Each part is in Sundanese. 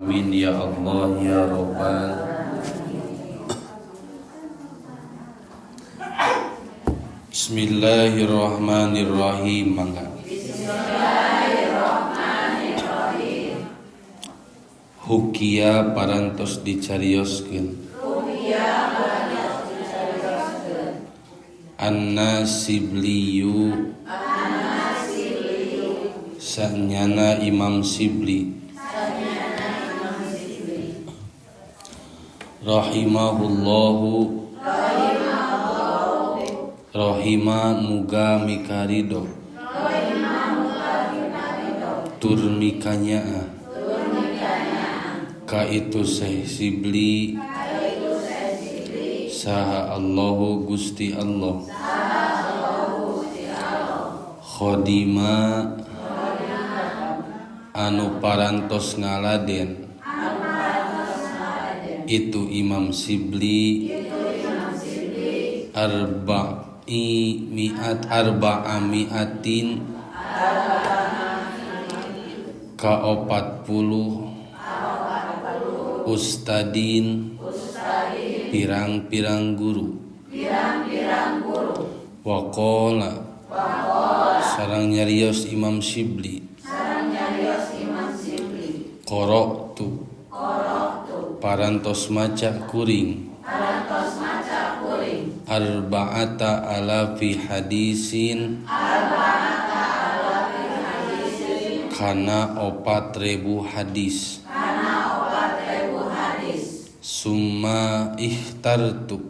Amin ya Allah ya Rabbal. Bismillahirrahmanirrahim. Mangga. Bismillahirrahmanirrahim. Hukia parantos dicarioskeun. An-Nasibliyu sanyana Imam Sibli rahimahullahu rahima muga mikarido turmikanya ka itu Sibli saha Allahu Gusti Allah khodima anu parantos ngaladen itu Imam Sibli arba'amiatin ka 40 ustadin pirang-pirang guru waqala sareng nyarios Imam Sibli qara'tu parantos maca kuring arba'ata alafi hadisin kana 4.000 hadis summa ihtartu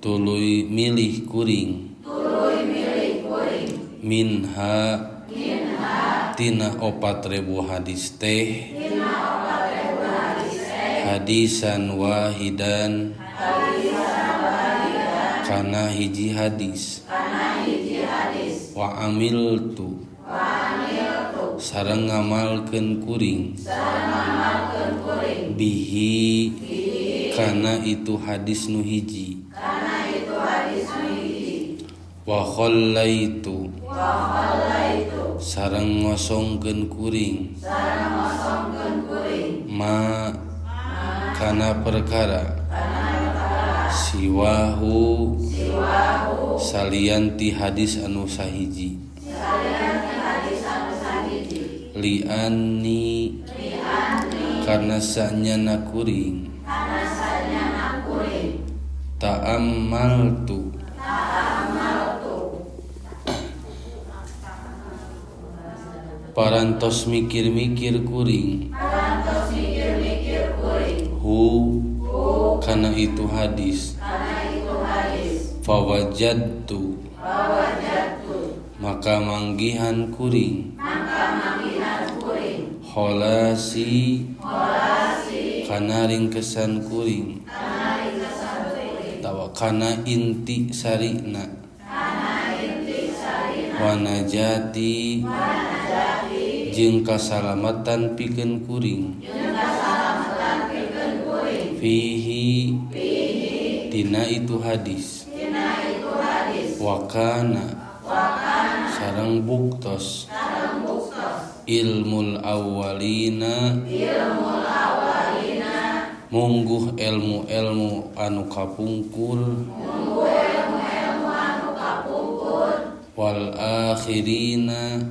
tuluy milih kuring minha tina 4.000 hadis teh hadisan wahidan kana hiji hadis wa amiltu sareng ngamalkeun kuring bihi kana itu hadis nu hiji wa khallaitu sareng ngosongkeun kuring ma kana perkara siwahu salianti hadis anu sahiji li'anni karna sanyana kuring ta'ammaltu parantos mikir-mikir kuring hu kana itu hadis fawajadtu maka manggihan kuring kholasi kana ringkesan kuring tawa kana inti sarina wanajati jeung kasalamatan pikeun kuring fihi tina itu hadis wakana sareng buktos ilmul awwalina mungguh ilmu-ilmu anu kapungkur wal akhirina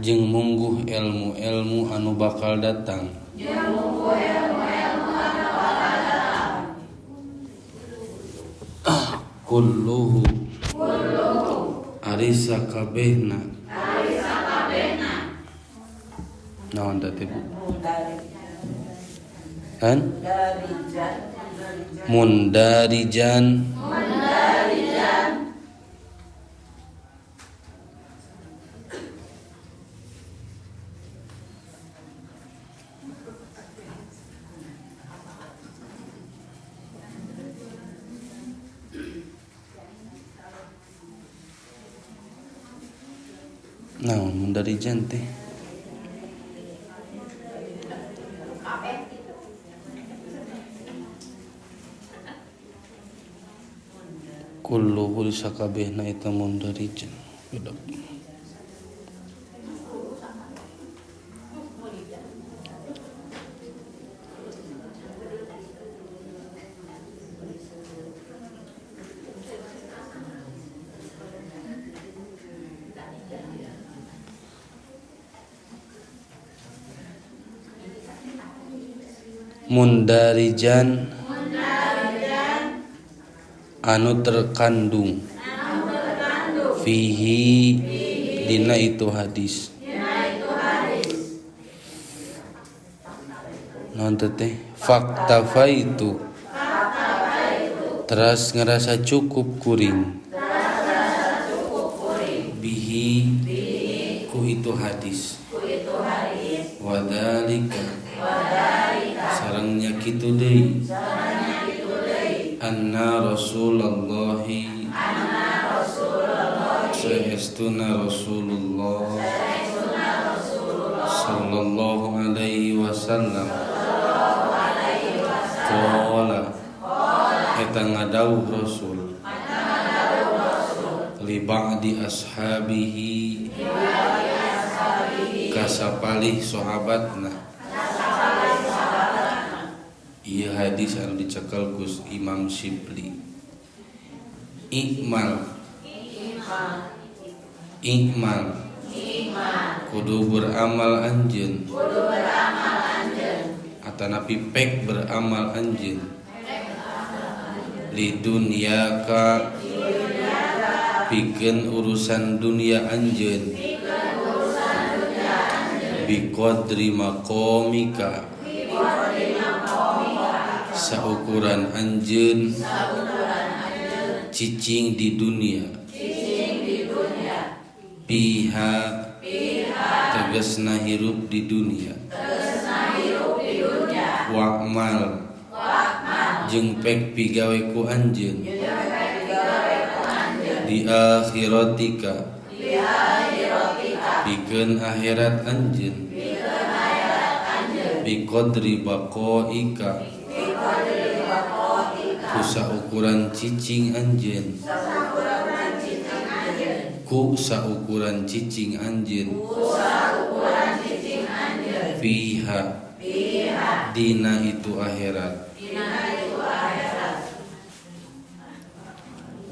jeung mungguh ilmu-ilmu anu bakal datang kulluhu arisa kabehna naon teh Bu kan mundarijan naon mundarijan teh kulluhu sakabehna eta mundarijan budak Mundarijan anu terkandung fihi dina itu hadis. Naon teh faktafaitu teras ngerasa cukup kuring bihi ku itu hadis wadalika sarengnya kitu deui anna Rasulullah saestuna Rasulullah sallallahu alaihi wasallam qala eta ngadawuh Rasul li ba'di ashabihi kasapalih sahabatna. Ieu hadis anu dicekel ku Imam Syibli. Ikmal kudu beramal anjeun atanapi pek beramal anjeun li dunyaka pikeun urusan dunia anjeun bi qadri maqamika saukuran anjeun cicing di dunia piha tegasna hirup di dunia wa'mal jeung pek pigawe ku anjeun di akhiratika pikeun akhirat anjeun bi qadri baqaika ku saukuran cicing anjeun ku saukuran cicing anjeun fiha dina itu akhirat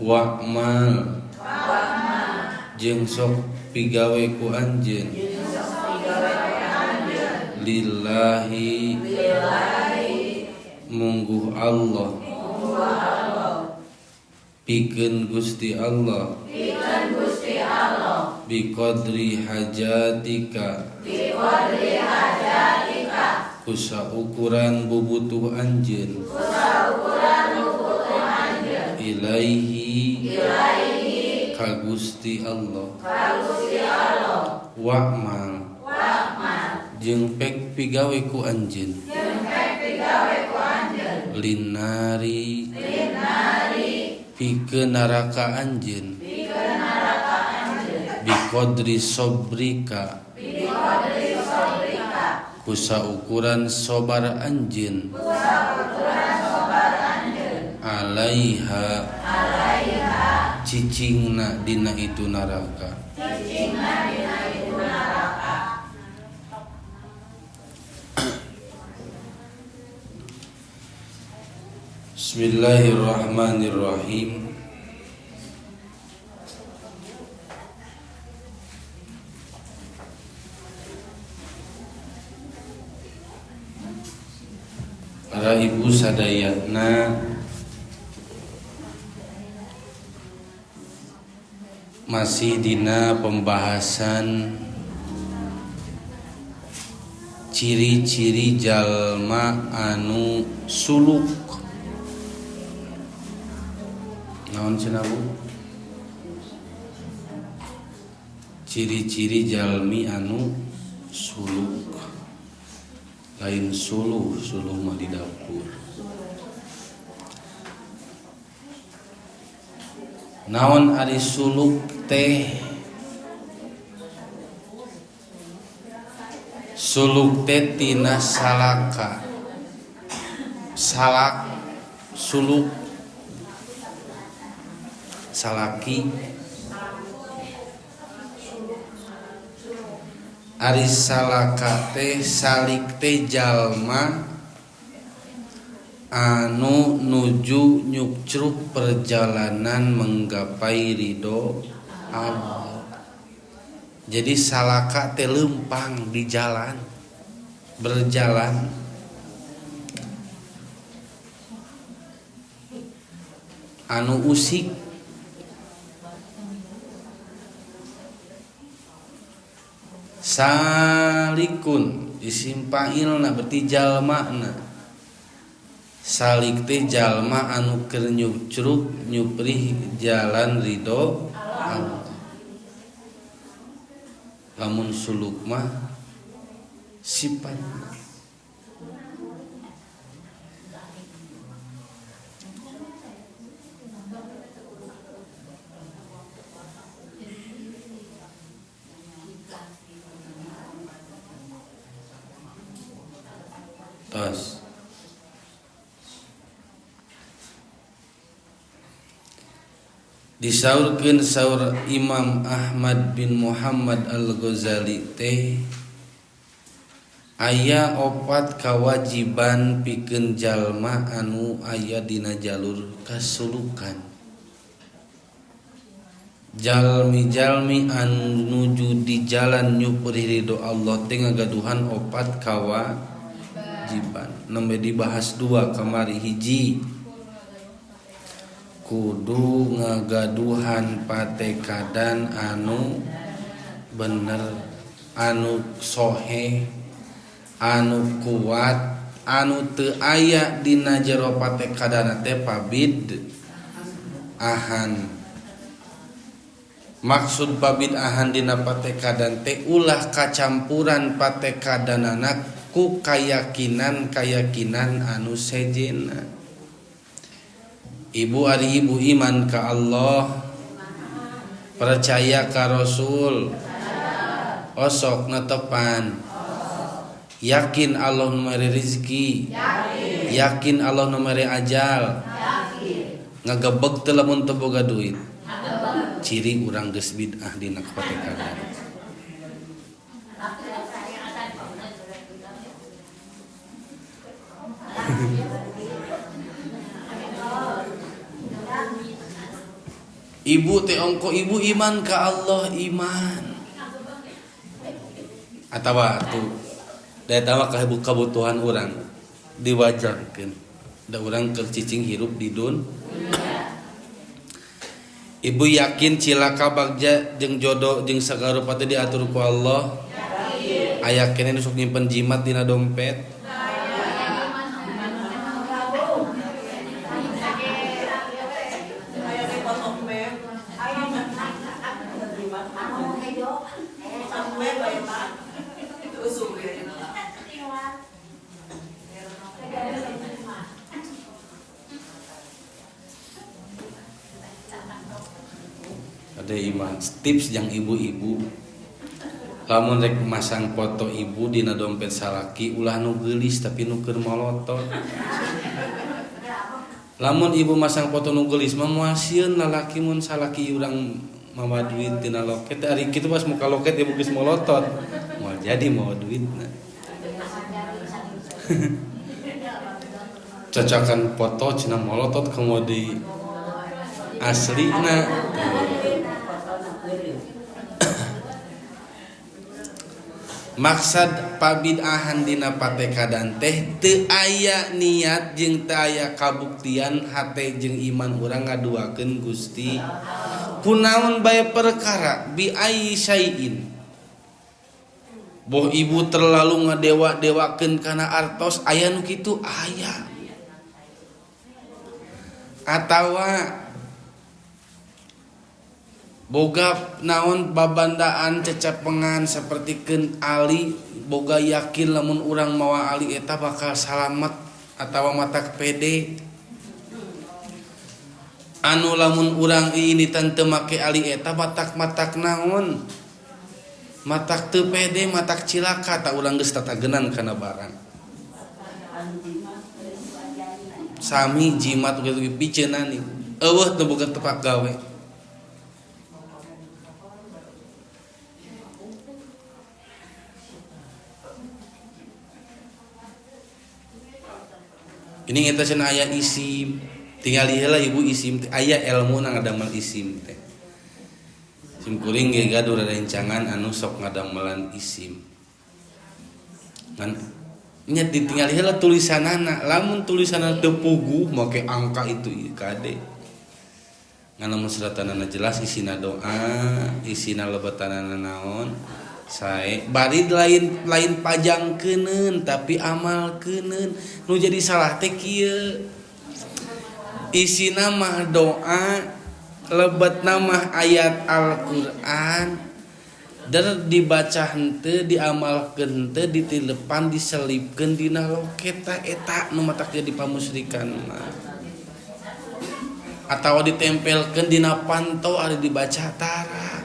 wa'mal jeung sok pigawe ku anjeun lillahi mungguh Allah pikeun Gusti Allah bi qadri hajatika ku saukuran bubutuh anjeun ilaihi ka Gusti Allah wa'mal jeung pek pigawe ku anjeun linnari pikeun neraka anjeun bi qadri sabrika ku saukuran sabar anjeun alaiha cicingna dina itu neraka. Bismillahirrahmanirrahim. Para ibu sadayana masih dina pembahasan ciri-ciri jalma anu suluk. Naon cenah Bu? Ciri-ciri jalmi anu suluk. Lain suluh mah di dapur. Naon ari suluk teh? Suluk teh tina salaka. Salak suluk salaki ari salaka teh salik teh jalma anu nuju nyukcruk perjalanan menggapai ridho Allah. Jadi salaka teh lempang di jalan berjalan anu usik. Salikun isim fa'ilna berarti jalmana. Salik teh jalma anu keur nyucruk nyuprih jalan ridho Allah. Lamun suluk mah sifat. Tos disaurkeun saur Imam Ahmad bin Muhammad Al-Ghazali teh aya opat kawajiban pikeun jalma anu aya dina jalur kasulukan. Jalmi-jalmi anu nuju di jalan nyuprih ridho Allah teh ngagaduhan opat kawajiban. Nembe dibahas dua kamari. Hiji, kudu ngagaduhan patekadan anu bener, anu sohe, anu kuat, anu teu aya dina jero patekadana teh pabid ahan. Maksud pabid ahan dina patekadan teh ulah kacampuran patekadanana ku kayakinan anu sejena. Ibu ari ibu iman ka Allah, percaya ka Rasul, osok netepan, yakin Allah nu mere rezeki, yakin Allah nu mere ajal, ngagebeg teu lamun teu boga duit. Ciri urang geus bid'ah dina patekadan. Ibu teh ongko ibu iman ka Allah iman. Atawa tuh daya tawa kebutuhan urang diwajarkeun. Da urang keur cicing hirup di dunia. Ibu yakin cilaka bagja jeung jodoh jeung sagarupa teh diatur ku Allah. Aya keneh nu sok nyimpen jimat dina dompet. Ada iman tips yang ibu-ibu lamun rek masang foto ibu dina dompet salaki ulah nu geulis tapi nu keur molotot. Lamun ibu masang foto nu geulis mah moal sieun lalaki mun salaki urang mawa duit dina loket ari kitu pas muka loket ibu geus molotot moal jadi mawa duitna. Cocokan foto cenah molotot kemudian aslina. Maksud pabid'ahan dina patekadan teh teu aya niat jeung teu aya kabuktian hate jeung iman urang ngaduakeun Gusti kunaon bae perkara bi ai syai'in. Boh ibu terlalu ngadewa-dewakeun kana artos aya nu kitu aya. Atawa boga naon babandaan cecapengan sapertikeun Ali boga yakin lamun urang mawa Ali eta bakal salamet atawa matak pede anu lamun urang ini teu make Ali eta matak naon matak teu pede matak cilaka ta urang geus tatagenan kana barang sami jimat gitu piceunna nih eueuh teu boga tepak gawe. Ini kita cenah aya isim, tinggal heula ibu isim aya ilmu na ngadamel isim teh. Sim kuring ge gaduh rencangan anu sok ngadamelan isim. Ngan nya ditinggal heula tulisanana, lamun tulisanana teu puguh make angka itu kade. ngalamun suratanana jelas isina doa, isina lebetanana naon sae bari lain pajangkeuneun tapi amalkeuneun. Nu jadi salah teh kieu isina mah doa, lebetna mah ayat Al-Qur'an, dan dibaca henteu, diamalkeun henteu, ditilepan, diselipkeun dina loket eta nu matak jadi pamusyrikan mah. Atawa ditempelkeun dina panto ari dibaca tara.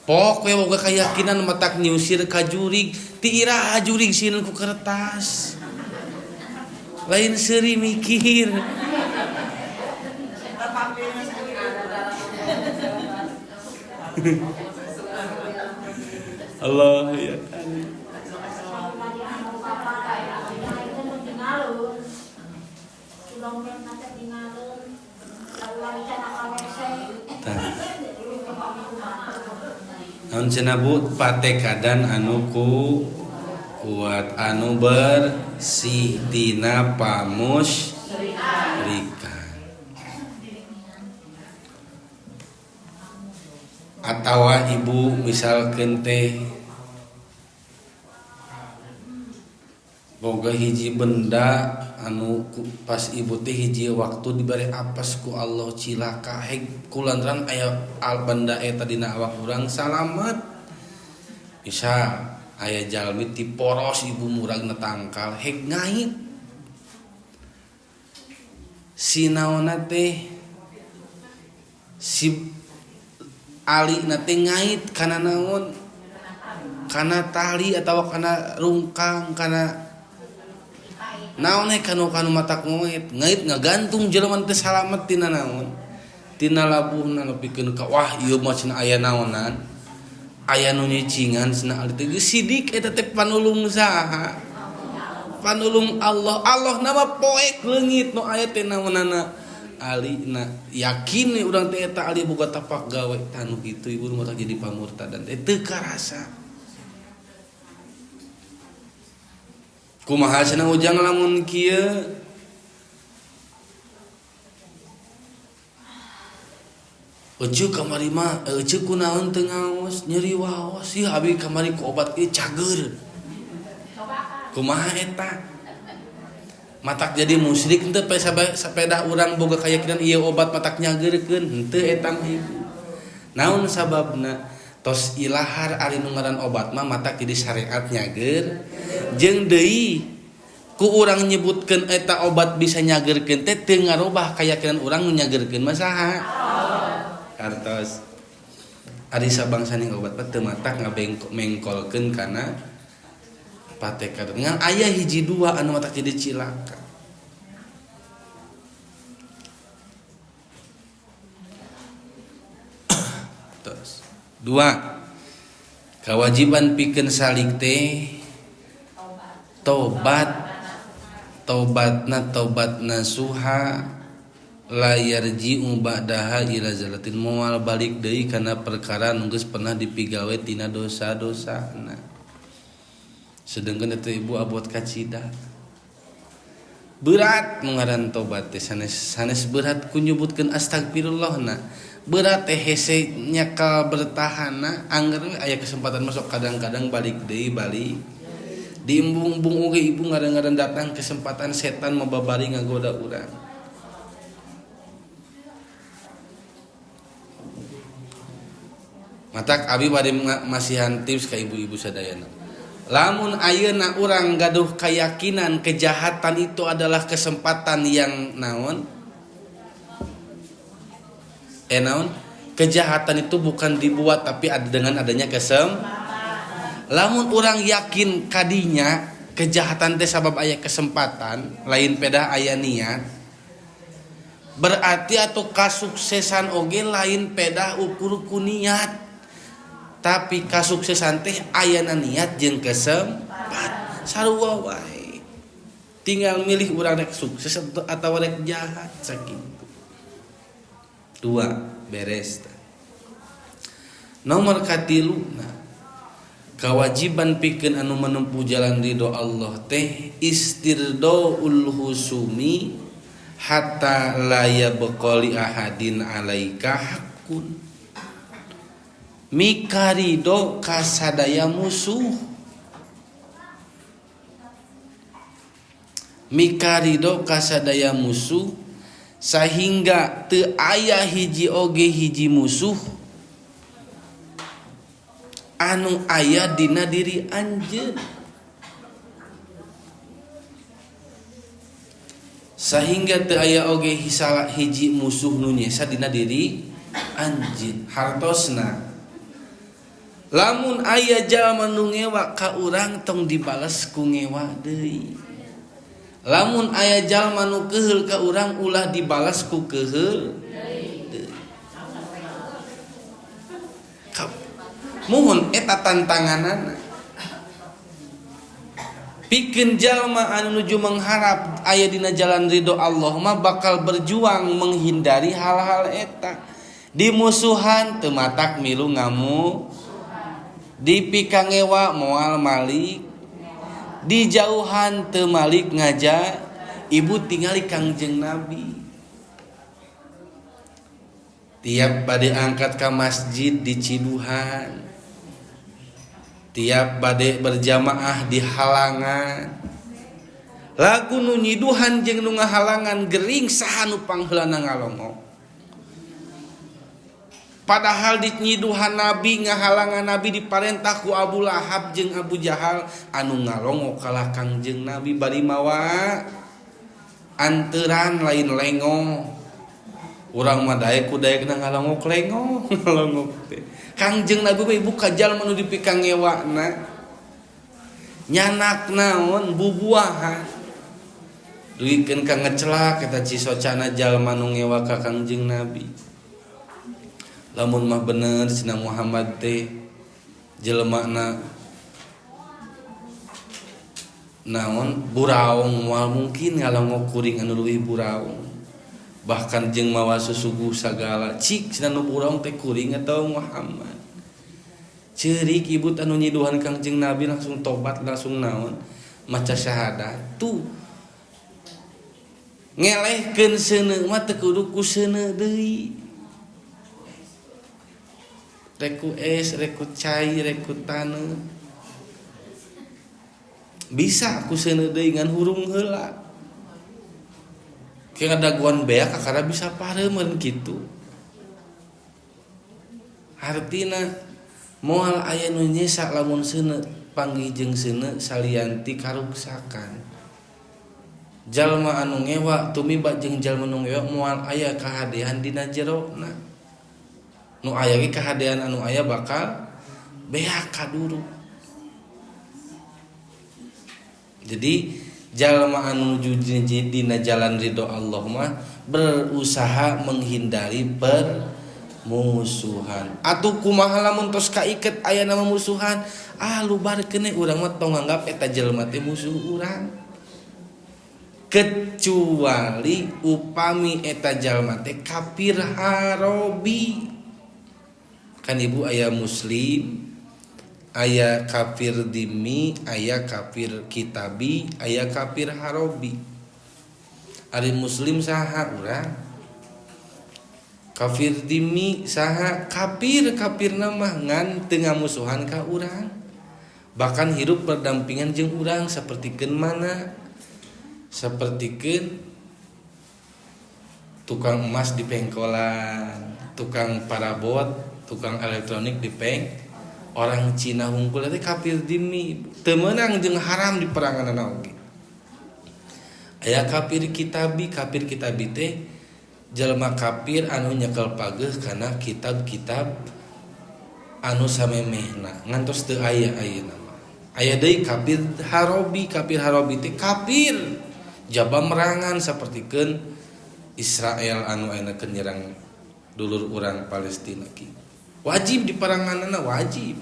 Pok we boga kayakinan matak nyusir ka jurig, ti ira jurig sieun ku kertas. Lain seuri mikir. Allah ya kali. Naon cenah Bu patekadan anu kuat anu bersih tina pamusyrikan. Atawa ibu misalkeun teh boga hiji benda anu pas ibu teh hiji waktu dibari apes ku Allah cilaka heg kulantaran aya benda eta dina awak urang salamet. Bisa aya jalmi ti poros ibu muragna tangkal heg ngait. Sinaona teh si Ali nate ngait kana naon? Kana tali atawa kana rungkang kana naon kanu matak ngait ngagantung jelema teh salamet tina naon? Tina labuhna nepikeun ka wah ieu mah cenah aya naonan. Aya nu nyicingan cenah Ali teh sidik eta teh panulung saha? Panulung Allah. Allah nama poek leungit nu aya teh naonana Ali na yakin urang teh eta Ali boga tapak gawe tanu kitu ibu mah jadi pamurtadan teh teu karasa. Kumaha cenah ujang lamun kieu? Euceuk kamari mah euceuk kunaon teu ngaos nyeri waos ieu abi kamari ku obat ieu cager. Kumaha eta? Matak jadi musyrik henteu sapeda urang boga kayakinan ieu obat matak nyageurkeun henteu eta mah ibu. Naon sababna? Tos ilahar ari nu ngaran obat mah matak jadi syariat nyager jeung deui ku urang nyebutkeun eta obat bisa nyageurkeun teh teu ngarobah kayakinan urang nu nyageurkeun mah saha? Kartos ari sabangsaning obat teh matak ngabengkolkeun kana patekadan ngan aya hiji dua anu matak jadi cilaka. Terus dua kewajiban pikeun salik teh tobatna tobat nasuha la yarji'u ba'daha ila zalatin moal balik deui kana perkara nu geus pernah dipigawe tina dosa-dosana. Sedengkeun eta ibu abot kacida berat ngaran tobat teh sanes berat ku nyebutkeun astagfirullahna berat teh hese nyakal bertahanna angger aya kesempatan masuk kadang-kadang balik deui balik diimbung-imbung oge ibu ngaran-ngaran datang kesempatan setan mababari ngagoda urang. Matak abi bade masihan tips ka ibu-ibu sadayana. Lamun ayeuna urang gaduh keyakinan kejahatan itu adalah kesempatan yang naon? Naon? Kejahatan itu bukan dibuat tapi dengan adanya lamun urang yakin kadinya kejahatan teh sabab aya kesempatan, lain peda aya niat. Berarti atuh kasuksesan oge lain peda ukur ku niat. Tapi kasuksesan teh ayana niat jeung kesempatan sarua wae. Tinggal milih urang rek sukses atau rek jahat sakitu. Dua beres. Nomor katiluna kewajiban pikeun anu menempuh jalan ridho Allah teh istirdaul husumi hatta la yabqali ahadin alaika hakun. Mikarido kasadaya musuh. Mikarido kasadaya musuh sehingga teu aya hiji oge hiji musuh anu aya dina diri anjeun. Sehingga teu aya oge hiji musuh nu nyesa dina diri anjeun. Hartosna lamun aya jalma nu ngewa ka urang tong dibales ku ngewa deui. Lamun aya jalma nu keheul ka urang ulah dibalas ku keheul deui. Muhun eta tantanganana. Pikeun jalma anu nuju mengharap aya dina jalan ridho Allah mah bakal berjuang menghindari hal-hal eta. Di musuhan teu matak milu ngamu, di pikangewa moal malik, di jauhan teu malik ngaja ibu tingali Kangjeng Nabi. Tiap bade angkat ka masjid di Ciduhan, tiap bade berjamaah di halangan, lagu nu nyiduhan jeung nu ngahalangan gering saha nu pangheulana ngalongok. Padahal di nyiduhan Nabi ngahalangan Nabi diparentah ku Abu Lahab jeung Abu Jahal anu ngalongok kalah Kangjeng Nabi bari mawa anteuran lain lengo. Urang mah daek ku daekna ngalongok lengo ngalongok teh. Kangjeng Nabi mah ibu kajal manu dipikangewana. Nyanak naon bubuahan. Duikeun ka ngecelak eta cisocana jalma nu ngewa ka Kangjeng Nabi. Lamun mah bener cenah Muhammad teh jelema naon buraung moal mungkin ngalongok kuring anu leuwih buraung. Bahkan jeung mawa susuguh sagala cik cenah nu buraung teh kuring atau Muhammad. Ceurik ibu anu nyiduhan Kangjeng Nabi langsung tobat langsung naon maca syahadat. Tuh ngelehkeun seuneu mah teu kudu ku seuneu deui. Reku es, reku cai, reku taneuh. Bisa ku seuneu deui ngan hurung heula. Ke ngadaguan beak kakara bisa pareumeun kitu. Artina moal aya nu nyesa lamun seuneu panggih jeung seuneu salianti karuksakan. Jalma anu ngewa tumiba jeung jalma nu ngewa moal aya kahadean dina jerona. Nu aya ge kahadean anu aya bakal beak kaduru. Jadi jalma anu nuju dina jalan ridho Allah mah berusaha menghindari permusuhan. Atuh kumaha lamun tos kaiket aya nama musuhan, lubarkeun we urang mah tong nganggap eta jelema teh musuh urang. Kecuali upami eta jalma teh kafir harobi. Kan ibu aya muslim, aya kafir dimi, aya kafir kitabi, aya kafir harobi. Ari muslim saha urang? Kafir dimi saha? Kafir nama ngan teu ngamusuhan ka urang. Bahkan hidup berdampingan jeung urang sapertikeun mana? Sapertikeun tukang emas di pengkolan, tukang parabot, tukang elektronik di peng, orang Cina hungkul teh kafir dimi, teu meunang jeung haram di peranganna oge. Aya kafir kitabi teh jalma kafir anu nyekel pageuh kana kitab-kitab anu samemehna ngantos teu aya ayeuna mah. Aya deui kafir harobi teh kafir jaba merangan sapertikeun Israel anu ayeuna keur nyerang dulur urang Palestina ki. Wajib di peranganana wajib.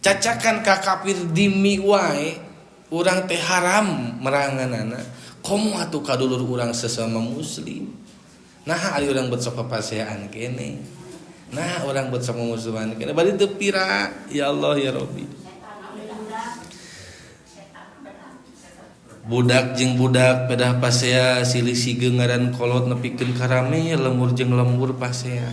Cacakan ka kafir dimi wae urang teh haram meranganana. Komo atuh ka dulur urang sesama muslim. Nah ari urang beut sok papasean kene. Nah urang beut sok musuhan kene bari teu pira. Ya Allah ya Rabbi. budak jeung budak pedah pasea silih sigeung ngaran kolot nepikeun karame lemur jeung lembur pasea.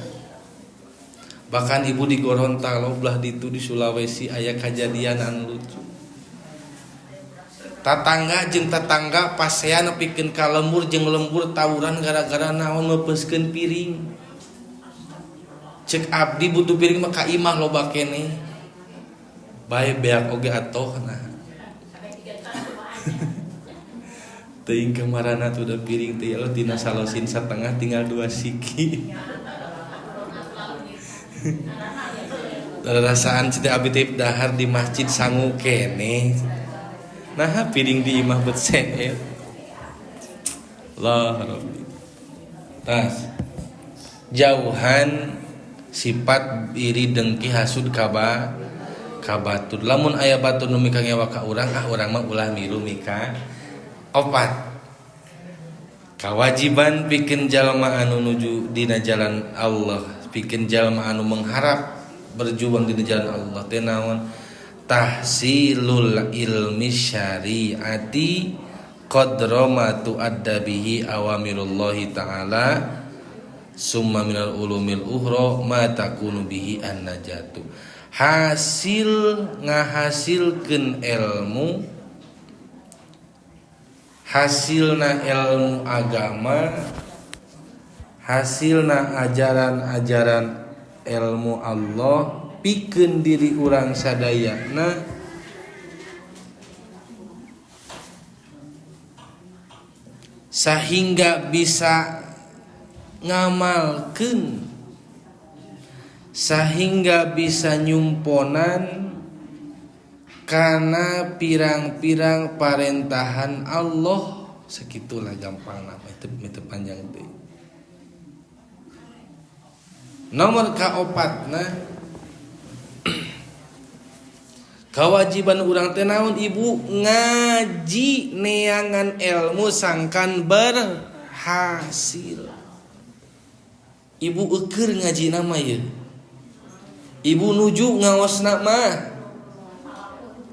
Bahkan ibu di Gorontalo belah ditu di Sulawesi aya kajadian anu lucu. Tatangga jeung tatangga pasea nepikeun ka lembur jeung lembur tawuran gara-gara naon meupeskeun piring. Cek abdi butuh piring mah ka imah loba keneh. Bae beak oge atohna. Teuing kamarana tuh da piring teh Allah dina salosin satengah tinggal 2 siki. Rasaan cita abdi teh dahar di masjid sangu keneh. Nah piring di imah bet seet. Allah Rabbi. Tas jauhan sifat iri dengki hasud kabatur. Lamun aya batur nu mika ngewa ka urang urang mah ulah milu mika. 4 kewajiban pikeun jalma anu nuju dina jalan Allah, pikeun jalma anu mengharap berjuang dina jalan Allah teh naon? Tahsilul ilmi syariati qadra ma tu'adda bihi awamirullahi ta'ala summa minal ulumil ukhra ma takunu bihi an-najatu. Hasil ngahasilkeun ilmu, hasilna ilmu agama, hasilna ajaran-ajaran ilmu Allah pikeun diri urang sadayana sehingga bisa ngamalkeun, sehingga bisa nyumponan kana pirang-pirang parentahan Allah. Sakitulah gampangna itu panjang teh. Nomor kaopatna kewajiban urang teh naon ibu? Ngaji neangan ilmu sangkan berhasil. Ibu eukeur ngaji nama ye. Ibu nuju ngawasna mah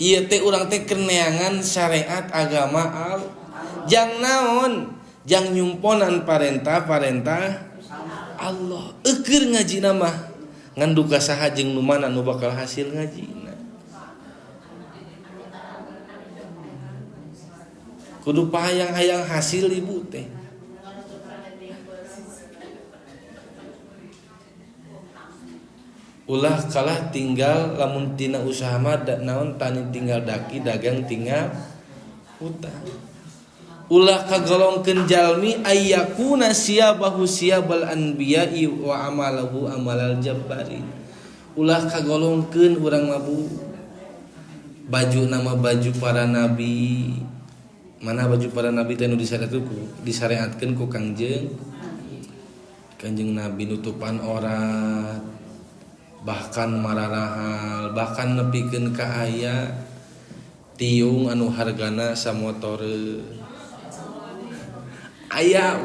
ieu teh urang teh keur neangan syariat agama jang naon? Jang nyumponan parentah-parentah Allah. Eukeur ngajina mah ngan duka saha jeung nu mana nu bakal hasil ngajina. Kudu pahayang-hayang hasil ibu teh. Ulah kalah tinggal lamun tina usaha mah naon tani tinggal daki dagang tinggal hutang. Ulah kagolongkeun jalmi ayyakuna siyabahu siyabal anbiya'i wa amalahu amalal jabbarin. Ulah kagolongkeun urang mah bu baju nama baju para nabi. Mana baju para nabi teh nu disyariatkeun ku Kangjeng Nabi nutupan aurat, bahkan mararahal, bahkan nepikeun ka aya tiung anu hargana samotore aya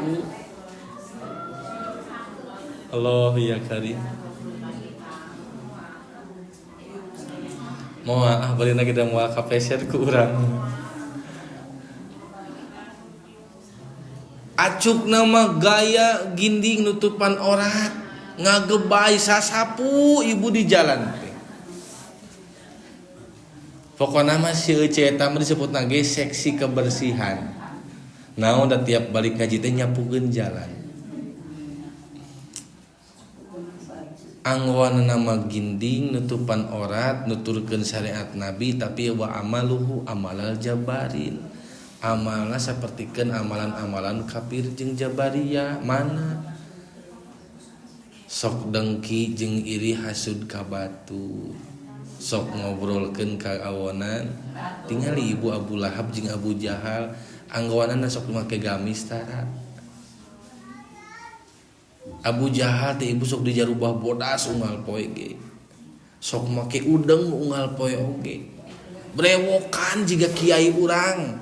Allah ya karim. Moal balina kita moal kapeser ku urang. Acuk nama gaya ginding nutupan aurat, ngagebay sasapu ibu di jalan teh. Pokona mah si ece eta mah disebutna ge seksi kebersihan. Naon da tiap balik ngaji teh nyapukeun jalan. Angwana nama ginding nutupan aurat, nuturkeun syariat Nabi tapi wa amaluhu amalal jabarin. Amalna sapertikeun amalan-amalan kafir jeung jabariyah. Mana sok dengki jeung iri hasud ka batu, sok ngobrolkeun ka awonan. Tingali ibu Abu Lahab jeung Abu Jahal anggawanana sok make gamis tara. Abu Jahal teh ibu sok dijarubah bodas unggal poe ge, sok make udeng unggal poe oge. Brewokan jiga kiai urang,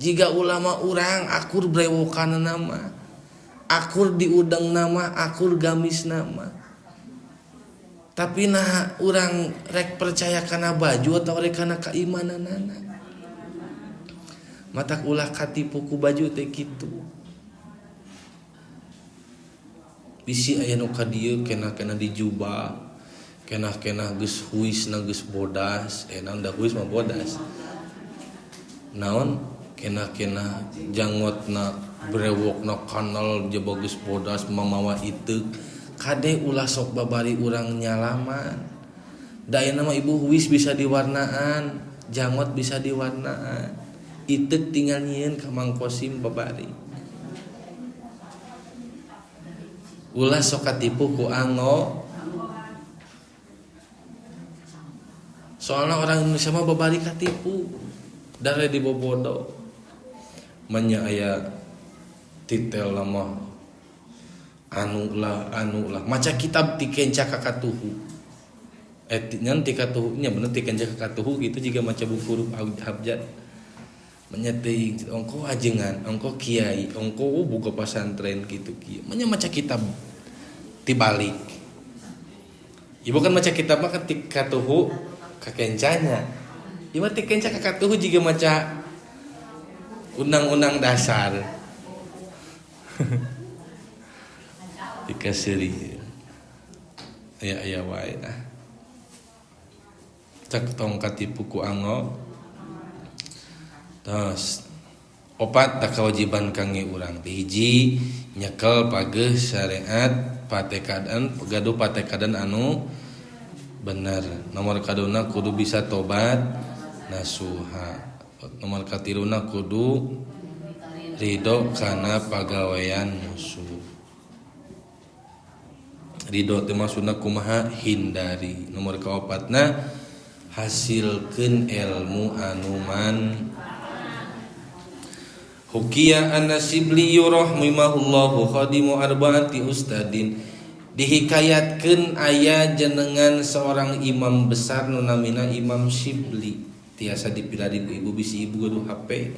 jiga ulama urang akur brewokan nama, akur diudeng nama, akur gamis nama. Tapi nah urang rek percaya kana baju atau rek kana keimananana. matak ulah katipu ku baju teh kitu. Bisi aya nu ka dieu kena dijubah, kena geus huisna geus bodas, naon da huis mah bodas. Naon kena jangotna brewokna kanal jeba geus bodas mamawa iteuk, kade ulah sok babari urang nyalaman. Da aya nama ibu huis bisa diwarnaan, jangot bisa diwarnaan. Iteuk tinggal nyieun ka Mang Kosim babari. Ulah sok katipu ku ango. Soalnya orang Indonesia mah babari katipu. Dare dibobodo. Manya aya titel lama anu lah. Maca kitab ti kenca kakatuhu. Nyan ti katuhu nya bener ti kenca kakatuhu gitu juga maca buku huruf abjad. Menyeting ongko ajengan, ongko kiai, ongko buka pesantren gitu kieu. Manya maca kitab tibalik. Ibu kan maca kitab mah ketika tuhu kakencanya. Ibu ti kenca kakatuhu juga maca undang-undang dasar. Dikasiri. Aya wae ah. Cak tong katipu ku ango. Terus opat tak kewajiban kangge urang teh hiji nyekel pageuh syariat patekadan gaduh patekadan anu bener. Nomor kaduna kudu bisa tobat nasuha. Nomor katiruna kudu ridho kana pagawean musuh. Ridho teh maksudna kumaha hindari. Nomor kaopatna hasilkeun ilmu anuman. Hukiya an-Nasibli rahimahullahu khadimu arba'ati ustadin. Dihikayatkeun aya jenengan seorang imam besar nu namina Imam Shibli. Tiasa dipilari ku ibu bisi ibu gaduh HP.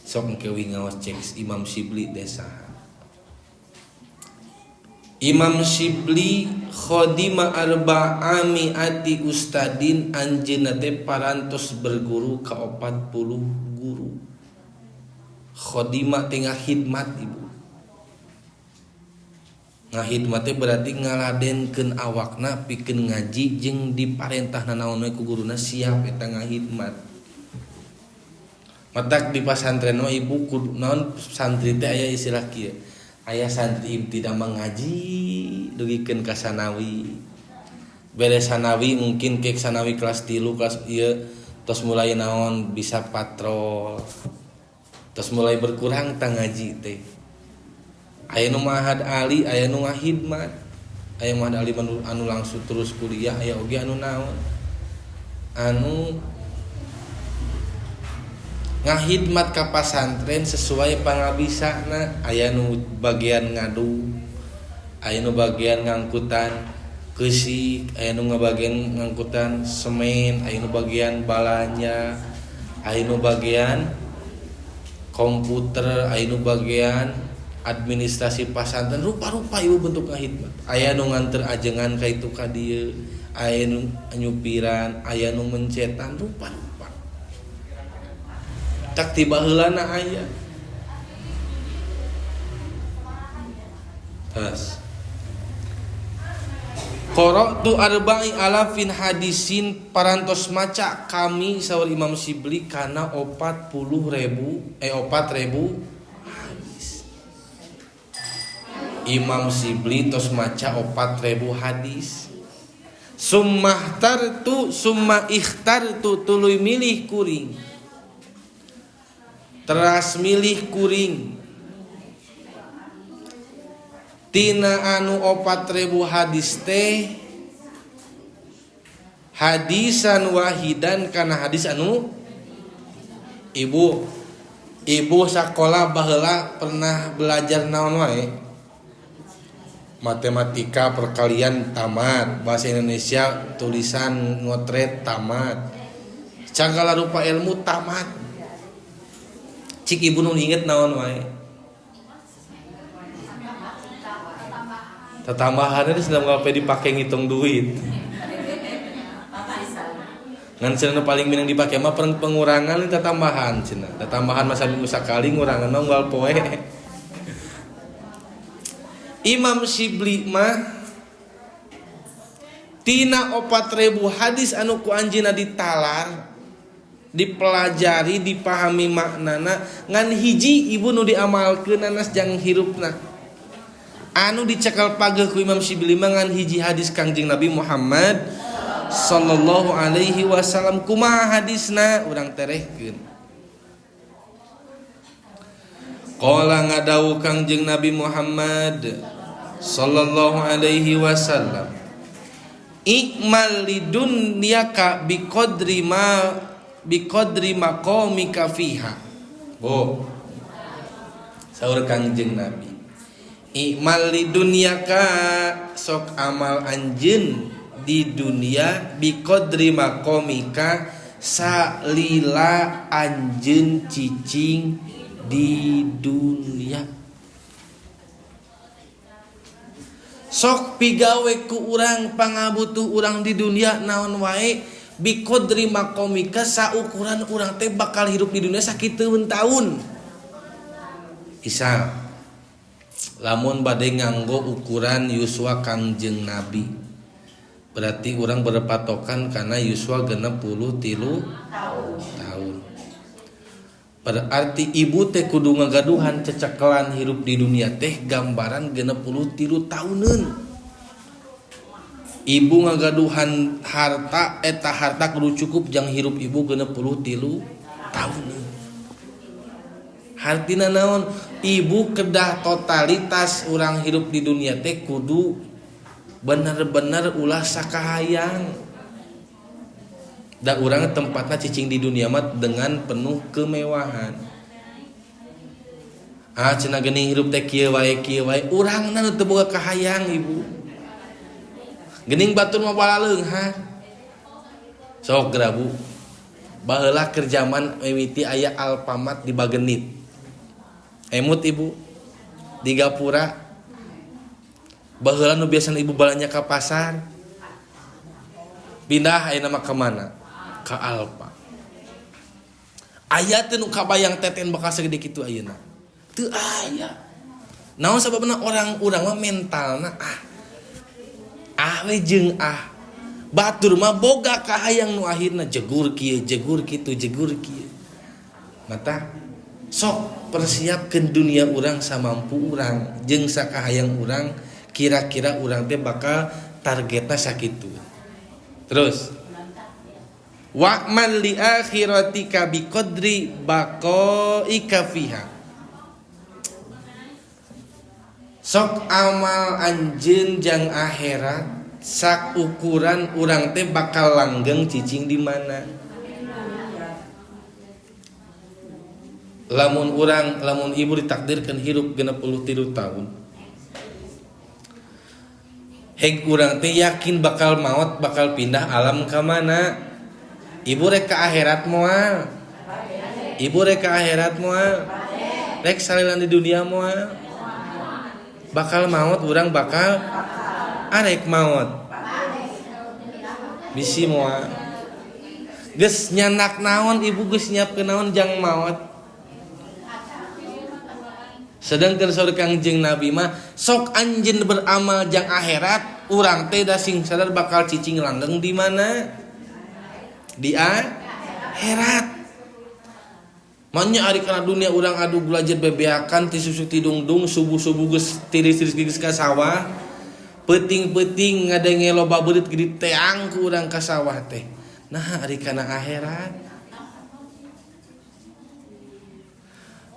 Sok engke wi ngaos cek Imam Shibli desa. Imam Shibli khadima arba'ami ati ustadin anjeunna teh parantos berguru ka 40 guru. Khadimah teh ngahidmat ibu. Ngahidmat teh berarti ngaladenkeun awakna pikeun ngaji jeung diparentahna naon we ku guruna siap eta ngahidmat. Matak di pasantren mah ibu kudu naon santri teh aya istilah kieu. Aya santri tidak mengaji dugikeun ka sanawi. Beres sanawi mungkin ke sanawi kelas 3 kelas ieu tos mulai naon bisa patrol. Terus mulai berkurang tang ngaji teh. Aya nu mahad ali, aya nu ngahidmat. Aya mahad ali anu langsung terus kuliah, aya oge anu naon. Anu ngahidmat ka pasantren sesuai pangabisana. Aya nu bagian ngadu, aya nu bagian ngangkutan keusik, aya nu ngabagian ngangkutan semen, aya nu bagian balanja, aya nu bagian komputer, aya nu bagian administrasi pasantren. Rupa-rupa ibu bentuk ngahidmat. Aya nu nganter ajengan ka itu ka dieu, aya nu nyupiran, aya nu mencetan, rupa-rupa. Tak tiba heulana aya. Tas Qara'tu arba'i alafin hadisin parantos maca kami saur Imam Shibli kana 40.000 hadis. Imam Shibli tos maca 4.000 hadis. Summa ikhtartu tuluy milih kuring. Teras milih kuring. Tina anu 4.000 hadis teh hadisan wahidan kana hadis anu ibu sakola baheula pernah belajar naon wae matematika perkalian tamat, bahasa Indonesia tulisan ngotret tamat, segala rupa ilmu tamat. Cik ibu nu inget naon wae tambahannya sedang ngapain dipakai ngitung duit. Ngan cenah paling minang dipake mah pengurangan eta tambahan cenah. Da tambahan masa minggu sakali ngurangan unggal poe. Imam Syibli mah tina 4.000 hadis anu ku anjeunna ditalar, dipelajari, dipahami maknana, ngan hiji ibu nu diamalkeun nanas jang hirupna. Anu dicekel pageuh ku Imam Syibli mah ngan hiji hadis Kangjeng Nabi Muhammad sallallahu alaihi wasallam. Kumaha hadisna urang terehkeun. Qala ngadawu Kangjeng Nabi Muhammad sallallahu alaihi wasallam, ikmal lidunyaka biqadri maqamika fiha. Saur Kangjeng Nabi, ikmal lidunyaka sok amal anjeun di dunia biqadri maqamika salila anjeun cicing di dunia. Sok pigawe ku urang pangabutuh urang di dunia naon wae biqadri maqamika saukuran urang teh bakal hirup di dunia sakiteueun taun. Isa lamun bade nganggo ukuran yuswa Kangjeng Nabi, berarti urang berpatokan kana yuswa 63 tahun. Berarti ibu teh kudu ngagaduhan cecekelan hirup di dunia teh gambaran 63 tahunan. Ibu ngagaduhan harta, eta harta kudu cukup jang hirup ibu 63 tahunan. Hartina naon? Ibu kedah totalitas urang hirup di dunia teh kudu bener-bener ulah sakahayang. Da urang tempatna cicing di dunia mah dengan penuh kemewahan. Cenah geuning hirup teh kieu wae urangna teu boga kahayang ibu. Geuning batur mah balaleung sok grabu. Baheula keur zaman mimiti aya Alfamart di Bagenit. Emut ibu di Gapura. Baheula nu biasana ibu balanya ka pasar. Pindah ayeuna mah ka mana? Ka Alfa. Aya teh nu kabayang teten bakal sagede kitu ayeuna. Teu aya. Naon sababna orang-urang mah mentalna we jeung batur mah boga kahayang nu ahirna jegur kieu, jegur kitu, jegur kieu. Mata sok persiapkeun dunia urang samampu urang jeung sakahayang urang kira-kira urang teh bakal targetna sakitu. Terus wa'mal li akhiratika biqadri baqaika fiha. Sok amal anjeun jang akhirat sak ukuran urang teh bakal langgeng cicing di mana. Lamun ibu ditakdirkeun hirup 63 tahun. Heg urang teh yakin bakal maot, bakal pindah alam ka mana? Ibu rek ka akhirat moal. Ibu rek ka akhirat moal. Rek salilan di dunia moal. Bakal maot urang bakal arek maot. Bisi moal. Geus nyanak naon ibu geus nyiapkeun naon jang maot. Sedangkan saur Kangjeng Nabi mah sok anjeun beramal jang akhirat, urang teh da sing sadar bakal cicing langgeng di mana? Di akhirat. Manya ari kana dunia urang adu belajar bebeakan ti susu ti dungdung subuh-subuh geus tiris-tiris geus ka sawah. Peuting-peuting ngadenge loba beureut gede teang ku urang ka sawah teh. Nah ari kana akhirat.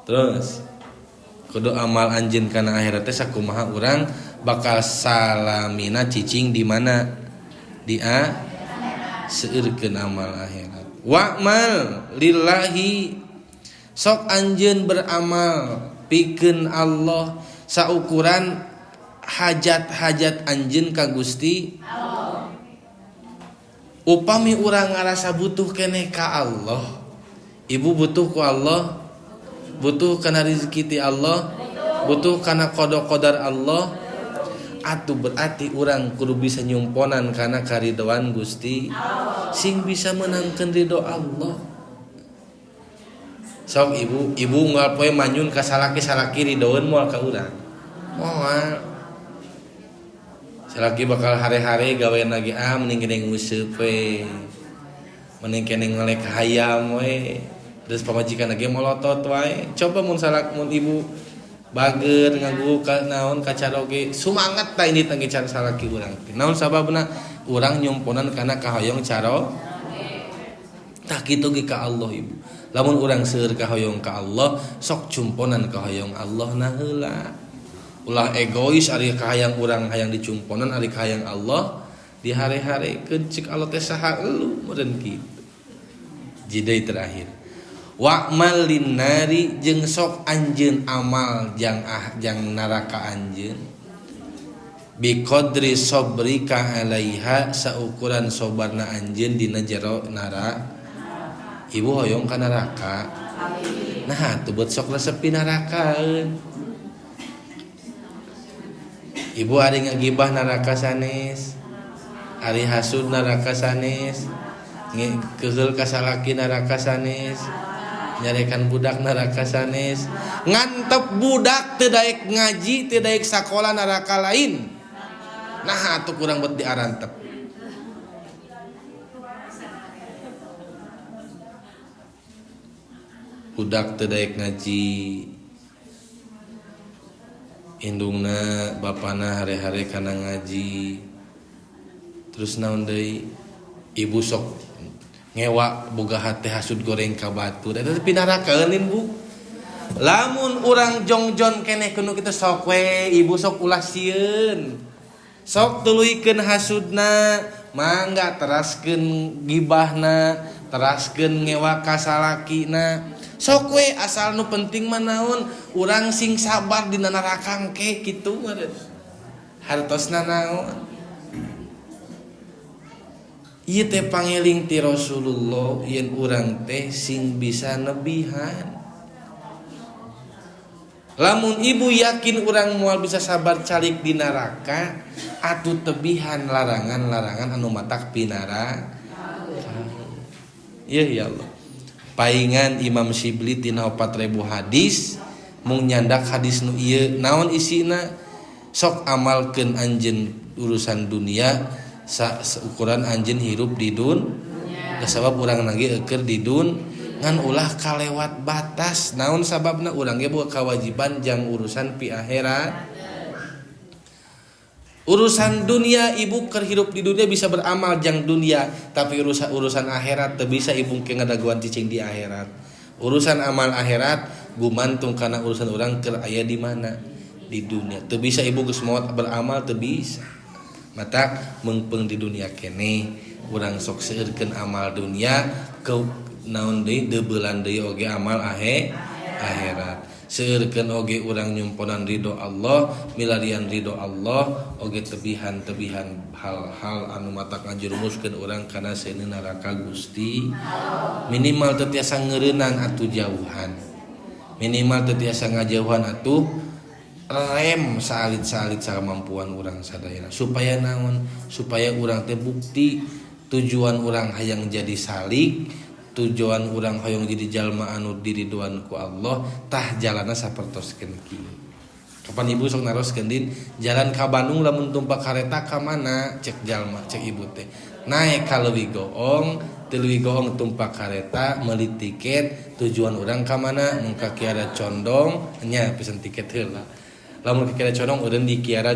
Terus kudu amal anjeun kana akhirat teh sakumaha urang bakal salamina cicing di mana? Di seueurkeun amal akhirat. Wa'mal lillahi, sok anjeun beramal pikeun Allah saukuran hajat-hajat anjeun ka Gusti Allah. Upami urang ngarasa butuh keneh ka Allah, ibu butuh ku Allah, butuh kana rezeki ti Allah, butuh kana qada qadar Allah. atuh berarti urang kudu bisa nyumponan kana karidoan Gusti Allah. Sing bisa menangkeun ridho Allah. Sok ibu unggal poe manyun ka salaki ridoeun moal ka urang. Moal. Salaki bakal hare-hare gawean lagi mending keneng useup we. Mending keneng ngelek hayam we. Terus pamajikan lagi molotot wae. Coba mun ibu bager nganggu ka naon kacaroge sumangat ta ini tangge cara salaki urang naon sababna urang nyumponan kana kahoyong caro tah kitu ge ka Allah ibu lamun urang seueur kahoyong ka Allah sok cumponan kahoyong Allah na heula ulah egois ari kahayang urang hayang dicumponan ari kahayang Allah di hare-hare keun cik Allah teh saha elu meureun kitu jidai terakhir wa'mal linnari jeung sok anjeun amal jang naraka anjeun bi qadri sabrika alaiha saukuran sabarna anjeun dina jero neraka ibu hoyong ka neraka nah teu beut sok resep pinarakaeun ibu ari ngagibah neraka sanes ari hasud neraka sanes keheul ka salaki neraka sanes nyarekan budak neraka sanes ngantep budak teu daek ngaji teu daek sakola neraka lain nah atuh kurang bet diarantep budak teu daek ngaji indungna bapana hare-hare kana ngaji terus naon deui ibu sok ngewa boga hate hasud goreng ka batur eta teh pinarakaeunin bu lamun urang jongjon keneh kudu kitu sok we ibu sok ulah sieun sok tuluikeun hasudna mangga teraskeun gibahna teraskeun ngewa ka salakina sok we asal nu penting mah naon urang sing sabar dina neraka engke kitu meureun hartosna naon ieu teh pangeling ti Rasulullah yen urang teh sing bisa nebihan lamun ibu yakin urang moal bisa sabar calik di neraka atuh tebihan larangan-larangan anu matak pinara ya Allah paingan Imam Syibli tina 4000 hadis mung nyandak hadis nu ieu naon isina sok amalkeun anjeun urusan dunia seukuran anjeun hirup di dunya sabab urang lagi eukeur di dunya ngan ulah kalewat batas naon sababna urang ge boga kewajiban jang urusan pi akhirat urusan dunia ibu keur hirup di dunia bisa beramal jang dunia tapi urusan akhirat teu bisa ibu ke ngadaguan cicing di akhirat urusan amal akhirat gumantung kana urusan urang keur aya di mana di dunia teu bisa ibu geus maot beramal teu bisa mata mengpeng di dunia kene urang sok seueurkeun amal dunia ke naon deui deubelan deui oge amal akhirat seueurkeun oge urang nyumponan ridho Allah milarian ridho Allah oge tebihan hal-hal anu matak ngajerumuskeun urang kana seueuna neraka Gusti minimal teu tiasa ngeureunang atuh jauhan minimal teu tiasa ngajauhan atuh rem salit-salit sakamampuan urang sadayana supaya naon supaya urang teh bukti tujuan urang hayang jadi salik tujuan urang hayang jadi jalma anu diriduan ku Allah tah jalanna sapertoskeun kieu kapan ibu sok naroskeun din jalan ka Bandung lamun tumpak kareta ka mana cek jalma cek ibu teh naik ka leuwih goong teu leuwih goong tumpak kareta meuli tiket tujuan urang ka mana mun ka Kiara Condong nya pesen tiket heula lamun ke Kiara Condong eureun di Kiara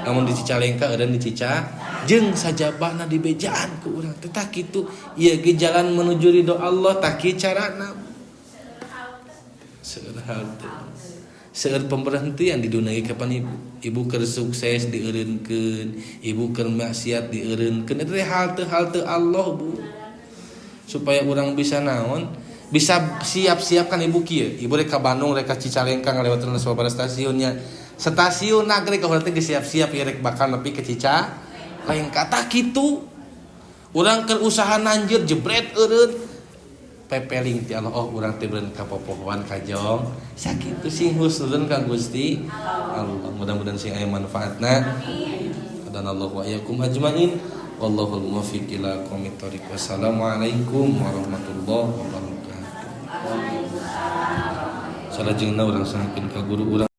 lamun di Cicalengka eureun di Cica jeung sajabahna dibejaan ku urang teh tah kitu ieu ge jalan menuju ridho Allah tah kieu carana seueur hal teh seueur pemberhentian di dunia ge kapan ibu keur sukses dieureunkeun ibu keur maksiat dieureunkeun eta teh hal teu Allah bu supaya urang bisa naon bisa siap-siap kan ibu kieu ibu rek ka Bandung rek ka Cicalengka ngalewateun sababaraha stasiunnya stasiun nagrek ka urang teh geus siap-siap rek bakal nepi ke Cicalengka tah kitu urang keur usaha nanjeur jebret eureun pepeling ti Allah, oh urang teh beureun kapopohoan kajong sakitu sing husnuzon ka Gusti Allah. Mudah-mudahan sing aya manfaatna. Qadanallahu wa iyyakum ajmain. Wallahul muwaffiq ila aqwamit thoriq. Wassalamualaikum warahmatullahi wabarakatuh. Salajengna urang sampun ka guru urang